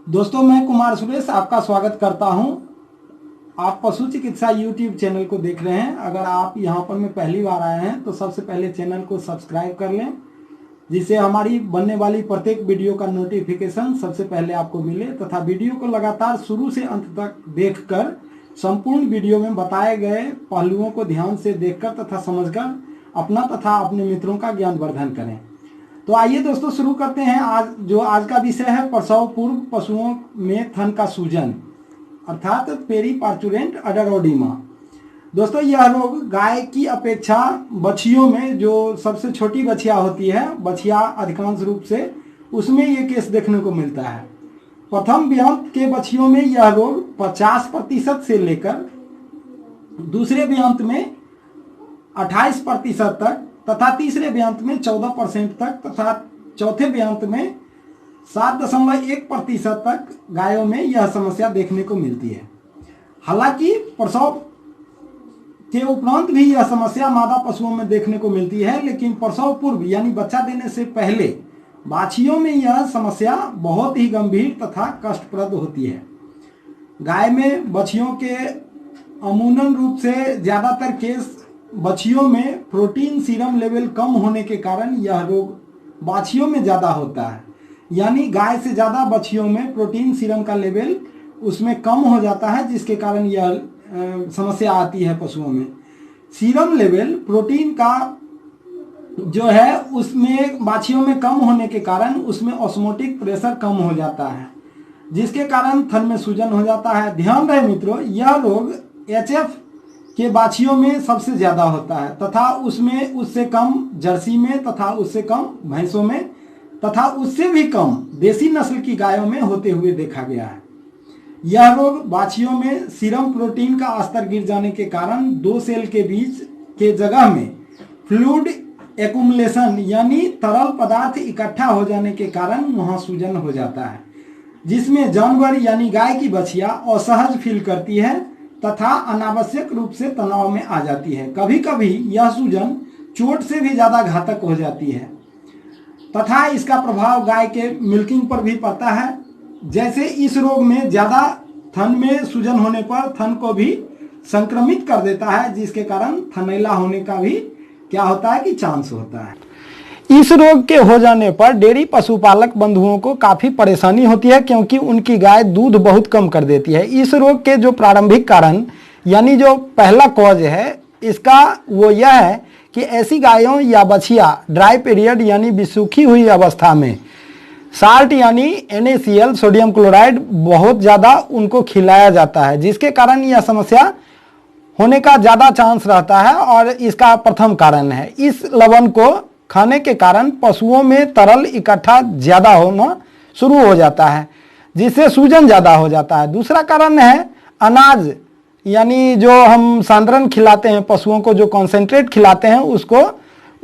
दोस्तों, मैं कुमार सुरेश आपका स्वागत करता हूं। आप पशु चिकित्सा यूट्यूब चैनल को देख रहे हैं। अगर आप यहां पर में पहली बार आए हैं तो सबसे पहले चैनल को सब्सक्राइब कर लें, जिससे हमारी बनने वाली प्रत्येक वीडियो का नोटिफिकेशन सबसे पहले आपको मिले तथा वीडियो को लगातार शुरू से अंत तक देखकर संपूर्ण वीडियो में बताए गए पहलुओं को ध्यान से देखकर तथा समझकर अपना तथा अपने मित्रों का ज्ञानवर्धन करें। तो आइए दोस्तों, शुरू करते हैं। आज का विषय है प्रसव पूर्व पशुओं में थन का सूजन अर्थात पेरीपार्चुरेंट अडरोडिमा। दोस्तों, यह रोग गाय की अपेक्षा बछियों में, जो सबसे छोटी बछिया होती है, बछिया अधिकांश रूप से उसमें ये केस देखने को मिलता है। प्रथम व्यांत के बछियों में यह रोग 50% से लेकर दूसरे व्यांत में 28% तक तथा तीसरे व्यांत में 14% तक तथा चौथे व्यांत में 7.1% तक गायों में यह समस्या देखने को मिलती है। हालांकि प्रसव के उपरांत भी यह समस्या मादा पशुओं में देखने को मिलती है, लेकिन प्रसव पूर्व यानी बच्चा देने से पहले बाछियों में यह समस्या बहुत ही गंभीर तथा कष्टप्रद होती है। गाय में बछियों के अमूमन रूप से ज्यादातर केस बछियों में प्रोटीन सीरम लेवल कम होने के कारण यह रोग बाछियों में ज़्यादा होता है। यानी गाय से ज़्यादा बछियों में प्रोटीन सीरम का लेवल उसमें कम हो जाता है, जिसके कारण यह समस्या आती है पशुओं में। सीरम लेवल प्रोटीन का जो है उसमें बाछियों में कम होने के कारण उसमें ऑस्मोटिक प्रेशर कम हो जाता है, जिसके कारण थन में सूजन हो जाता है। ध्यान रहे मित्रों, यह रोग HF के बाछियों में सबसे ज्यादा होता है तथा उसमें उससे कम जर्सी में तथा उससे कम भैंसों में तथा उससे भी कम देसी नस्ल की गायों में होते हुए देखा गया है। यह रोग बाछियों में सीरम प्रोटीन का स्तर गिर जाने के कारण दो सेल के बीच के जगह में फ्लूइड एक्युमुलेशन यानी तरल पदार्थ इकट्ठा हो जाने के कारण वहां सूजन हो जाता है, जिसमें जानवर यानी गाय की बछिया असहज फील करती है तथा अनावश्यक रूप से तनाव में आ जाती है। कभी कभी यह सूजन चोट से भी ज्यादा घातक हो जाती है तथा इसका प्रभाव गाय के मिल्किंग पर भी पड़ता है। जैसे इस रोग में ज्यादा थन में सूजन होने पर थन को भी संक्रमित कर देता है, जिसके कारण थनैला होने का भी क्या होता है कि चांस होता है। इस रोग के हो जाने पर डेयरी पशुपालक बंधुओं को काफी परेशानी होती है, क्योंकि उनकी गाय दूध बहुत कम कर देती है। इस रोग के जो प्रारंभिक कारण यानी जो पहला कॉज है इसका वो यह है कि ऐसी गायों या बछिया ड्राई पीरियड यानी बिसूखी हुई अवस्था में साल्ट यानी NaCl सोडियम क्लोराइड बहुत ज़्यादा उनको खिलाया जाता है, जिसके कारण यह समस्या होने का ज़्यादा चांस रहता है। और इसका प्रथम कारण है, इस लवण को खाने के कारण पशुओं में तरल इकट्ठा ज़्यादा होना शुरू हो जाता है, जिससे सूजन ज़्यादा हो जाता है। दूसरा कारण है अनाज यानी जो हम सांद्रण खिलाते हैं पशुओं को, जो कॉन्सेंट्रेट खिलाते हैं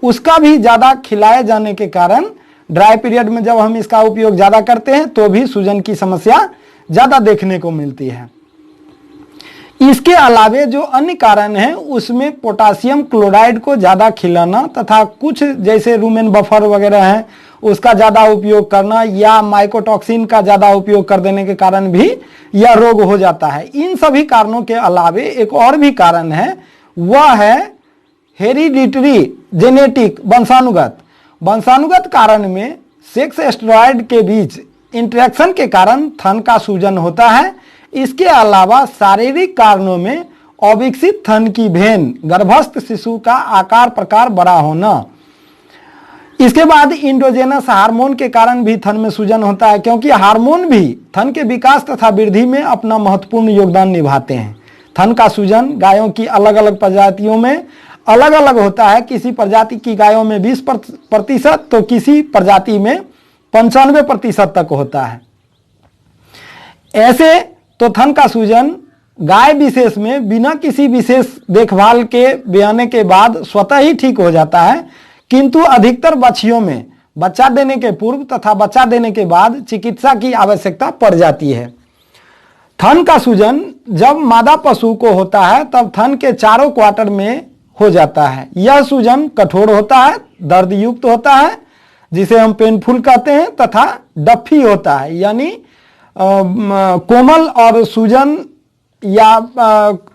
उसका भी ज़्यादा खिलाए जाने के कारण ड्राई पीरियड में जब हम इसका उपयोग ज़्यादा करते हैं तो भी सूजन की समस्या ज़्यादा देखने को मिलती है। इसके अलावे जो अन्य कारण हैं उसमें पोटासियम क्लोराइड को ज़्यादा खिलाना तथा कुछ जैसे रूमेन बफर वगैरह हैं उसका ज़्यादा उपयोग करना या माइकोटॉक्सिन का ज़्यादा उपयोग कर देने के कारण भी यह रोग हो जाता है। इन सभी कारणों के अलावे एक और भी कारण है, वह है हेरिडिटरी जेनेटिक वंशानुगत कारण में सेक्स एस्ट्रॉयड के बीच इंटरेक्शन के कारण थन का सूजन होता है। इसके अलावा शारीरिक कारणों में अविकसित थन की भेन, गर्भस्थ शिशु का आकार प्रकार बड़ा होना। इसके बाद इंडोजेनस हार्मोन के कारण भी थन में सूजन होता है, क्योंकि हार्मोन भी थन के विकास तथा वृद्धि में अपना महत्वपूर्ण योगदान निभाते हैं। थन का सूजन गायों की अलग अलग प्रजातियों में अलग अलग होता है। किसी प्रजाति की गायों में 20% तो किसी प्रजाति में 95% तक होता है। ऐसे तो थन का सूजन गाय विशेष में बिना किसी विशेष देखभाल के बयाने के बाद स्वतः ही ठीक हो जाता है, किंतु अधिकतर बछियों में बच्चा देने के पूर्व तथा बच्चा देने के बाद चिकित्सा की आवश्यकता पड़ जाती है। थन का सूजन जब मादा पशु को होता है तब थन के चारों क्वार्टर में हो जाता है। यह सूजन कठोर होता है, दर्द युक्त होता है, जिसे हम पेनफुल कहते हैं, तथा डफी होता है यानी कोमल और सूजन या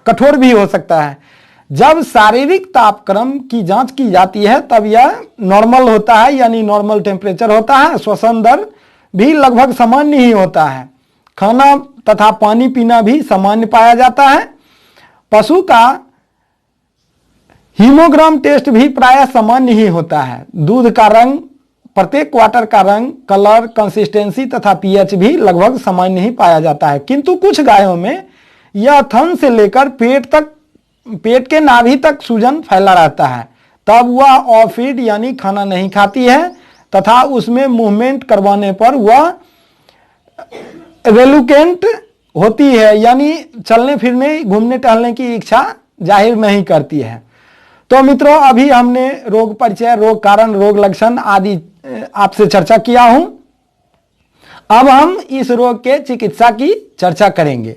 कठोर भी हो सकता है। जब शारीरिक तापक्रम की जांच की जाती है तब यह नॉर्मल होता है, यानी नॉर्मल टेम्परेचर होता है। श्वसन दर भी लगभग सामान्य ही होता है। खाना तथा पानी पीना भी सामान्य पाया जाता है। पशु का हीमोग्राम टेस्ट भी प्रायः सामान्य ही होता है। दूध का रंग, प्रत्येक क्वार्टर का रंग, कलर, कंसिस्टेंसी तथा पीएच भी लगभग सामान्य ही पाया जाता है। किंतु कुछ गायों में यह थन से लेकर पेट के नाभि तक सूजन फैला रहता है। तब वह ऑफ फीड यानी खाना नहीं खाती है तथा उसमें मूवमेंट करवाने पर वह रेलुकेंट होती है, यानी चलने फिरने, घूमने टहलने की इच्छा जाहिर नहीं करती है। तो मित्रों, अभी हमने रोग परिचय, रोग कारण, रोग लक्षण आदि आपसे चर्चा किया हूं। अब हम इस रोग के चिकित्सा की चर्चा करेंगे।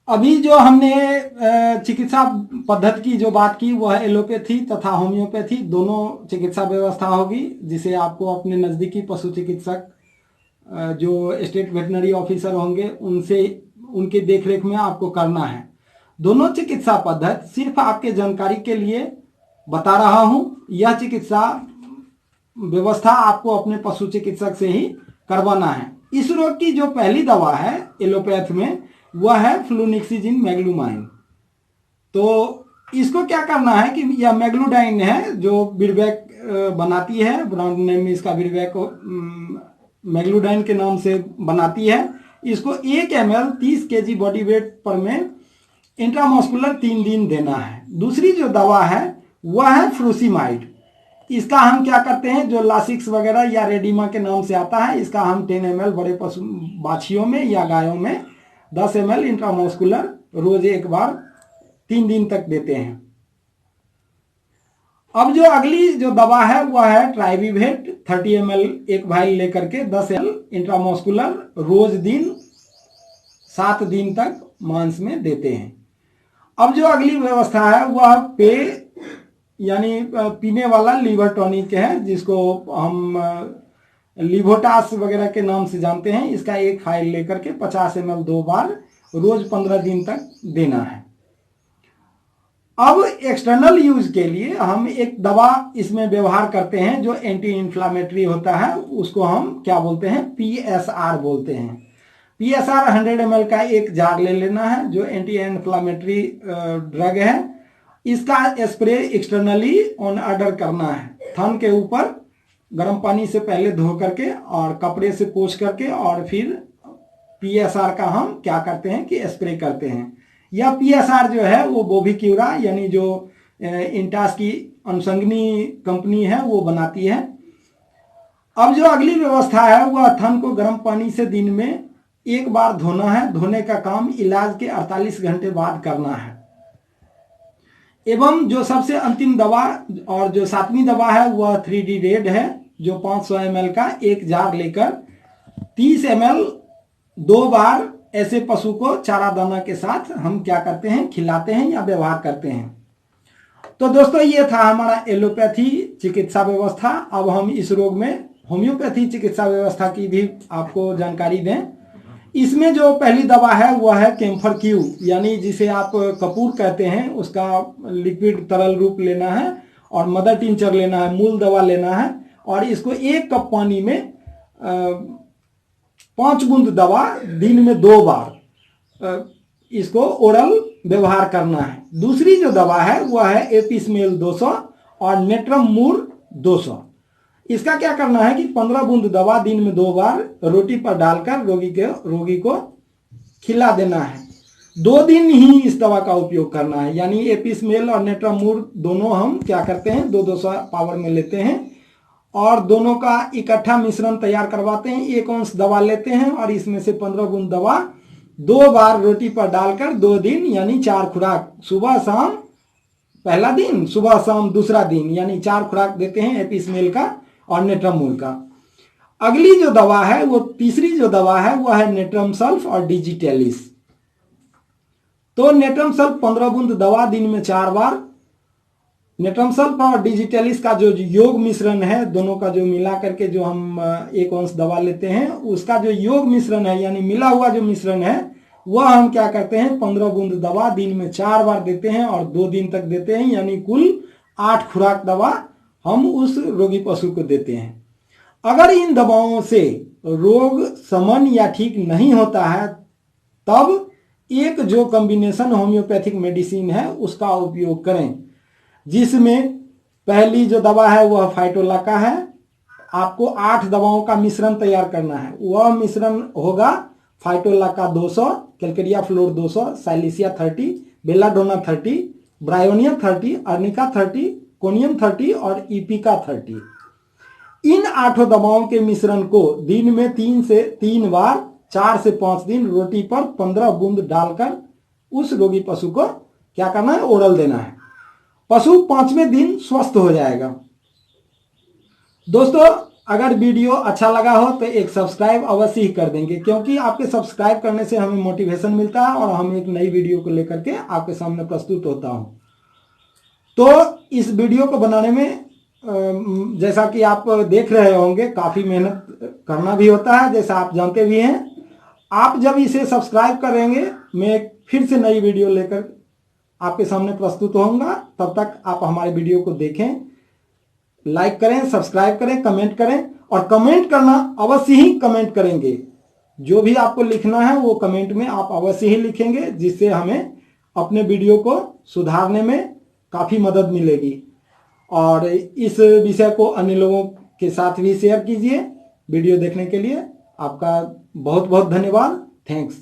अभी जो हमने चिकित्सा पद्धति की जो बात की वह एलोपैथी तथा होम्योपैथी दोनों चिकित्सा व्यवस्था होगी, जिसे आपको अपने नज़दीकी पशु चिकित्सक जो स्टेट वेटनरी ऑफिसर होंगे उनके देखरेख में आपको करना है। दोनों चिकित्सा पद्धति सिर्फ आपके जानकारी के लिए बता रहा हूं। यह चिकित्सा व्यवस्था आपको अपने पशु चिकित्सक से ही करवाना है। इस रोग की जो पहली दवा है एलोपैथ में वह है फ्लूनिक्सिजिन मैग्लूमाइन। तो इसको क्या करना है कि यह मैग्लूडाइन है जो बिरबैक बनाती है, ब्रांड नेम इसका बिरबैक मैग्लूडाइन के नाम से बनाती है। इसको 1 ml 30 kg बॉडी वेट पर में इंट्रामस्कुलर 3 दिन देना है। दूसरी जो दवा है वह है फ्रूसिमाइड। इसका हम क्या करते हैं, जो लासिक्स वगैरह या रेडिमा के नाम से आता है, इसका हम 10 ml बड़े पशु बाछियों में या गायों में 10 ml इंट्रामस्कुलर रोज एक बार 3 दिन तक देते हैं। अब जो अगली जो दवा है वह है ट्राइविवेट 30 ml एक वाइल लेकर के 10 ml इंट्रामस्कुलर रोज दिन 7 दिन तक मांस में देते हैं। अब जो अगली व्यवस्था है वह पेय यानी पीने वाला लीवर टॉनिक है, जिसको हम लिवोटास वगैरह के नाम से जानते हैं। इसका एक फाइल लेकर के 50 ml 2 बार रोज 15 दिन तक देना है। अब एक्सटर्नल यूज के लिए हम एक दवा इसमें व्यवहार करते हैं जो एंटी इन्फ्लामेटरी होता है, उसको हम क्या बोलते हैं, PSR बोलते हैं। PSR 100 ml का एक जार ले लेना है जो एंटी इन्फ्लामेटरी ड्रग है। इसका स्प्रे एक्सटर्नली ऑन ऑर्डर करना है। थन के ऊपर गर्म पानी से पहले धो करके और कपड़े से पोंछ करके और फिर PSR का हम क्या करते हैं कि स्प्रे करते हैं। यह PSR जो है वो बोविक्यूरा यानी जो इंटास की अनुसंगनी कंपनी है वो बनाती है। अब जो अगली व्यवस्था है वह थन को गर्म पानी से दिन में एक बार धोना है। धोने का काम इलाज के 48 घंटे बाद करना है। एवं जो सबसे अंतिम दवा और जो 7वीं दवा है वह 3D रेड है, जो 500 ml का एक जार लेकर 30 ml 2 बार ऐसे पशु को चारा दाना के साथ हम क्या करते हैं, खिलाते हैं या व्यवहार करते हैं। तो दोस्तों, ये था हमारा एलोपैथी चिकित्सा व्यवस्था। अब हम इस रोग में होम्योपैथी चिकित्सा व्यवस्था की भी आपको जानकारी दें। इसमें जो पहली दवा है वह है कैम्फर क्यू, यानी जिसे आप कपूर कहते हैं, उसका लिक्विड तरल रूप लेना है और मदर टिंचर लेना है, मूल दवा लेना है और इसको 1 कप पानी में 5 बूंद दवा दिन में 2 बार इसको ओरल व्यवहार करना है। दूसरी जो दवा है वह है एपिसमेल 200 और नेट्रम मूर 200। इसका क्या करना है कि 15 बूंद दवा दिन में 2 बार रोटी पर डालकर रोगी को खिला देना है। 2 दिन ही इस दवा का उपयोग करना है, यानी एपिसमेल और नेट्रम मूर दोनों हम क्या करते हैं 200 पावर में लेते हैं और दोनों का इकट्ठा मिश्रण तैयार करवाते हैं। 1 अंश दवा लेते हैं और इसमें से 15 बूंद दवा 2 बार रोटी पर डालकर 2 दिन यानी 4 खुराक, सुबह शाम पहला दिन, सुबह शाम दूसरा दिन, यानी 4 खुराक देते हैं एपिसमेल का और नेट्रमूल का। अगली जो दवा है वो तीसरी जो दवा है वह है नेट्रम सल्फ और डिजिटेलिस। तो नेट्रम सल्फ 15 बूंद दवा दिन में 4 बार नेट्रमसल्फ और डिजिटलिस का जो योग मिश्रण है, दोनों का जो मिला करके जो हम 1 अंश दवा लेते हैं, उसका जो योग मिश्रण है यानी मिला हुआ जो मिश्रण है, वह हम क्या करते हैं 15 बूंद दवा दिन में 4 बार देते हैं और 2 दिन तक देते हैं, यानी कुल 8 खुराक दवा हम उस रोगी पशु को देते हैं। अगर इन दवाओं से रोग शमन या ठीक नहीं होता है तब एक जो कॉम्बिनेशन होम्योपैथिक मेडिसिन है उसका उपयोग करें, जिसमें पहली जो दवा है वह फाइटोलाका है। आपको 8 दवाओं का मिश्रण तैयार करना है। वह मिश्रण होगा phytolacca 200, calcarea fluor 200, silicea 30, belladonna 30, bryonia 30, arnica 30, conium 30 और इपिका 30। इन 8 दवाओं के मिश्रण को दिन में 3 बार 4 से 5 दिन रोटी पर 15 बूंद डालकर उस रोगी पशु को क्या करना है, ओरल देना है। पशु 5वें दिन स्वस्थ हो जाएगा। दोस्तों, अगर वीडियो अच्छा लगा हो तो एक सब्सक्राइब अवश्य ही कर देंगे, क्योंकि आपके सब्सक्राइब करने से हमें मोटिवेशन मिलता है और हम एक नई वीडियो को लेकर के आपके सामने प्रस्तुत होता हूं। तो इस वीडियो को बनाने में जैसा कि आप देख रहे होंगे काफ़ी मेहनत करना भी होता है, जैसा आप जानते भी हैं। आप जब इसे सब्सक्राइब करेंगे, मैं फिर से नई वीडियो लेकर आपके सामने प्रस्तुत होऊंगा। तब तक आप हमारे वीडियो को देखें, लाइक करें, सब्सक्राइब करें, कमेंट करें और कमेंट करना अवश्य ही कमेंट करेंगे। जो भी आपको लिखना है वो कमेंट में आप अवश्य ही लिखेंगे, जिससे हमें अपने वीडियो को सुधारने में काफ़ी मदद मिलेगी। और इस विषय को अन्य लोगों के साथ भी शेयर कीजिए। वीडियो देखने के लिए आपका बहुत बहुत धन्यवाद। थैंक्स।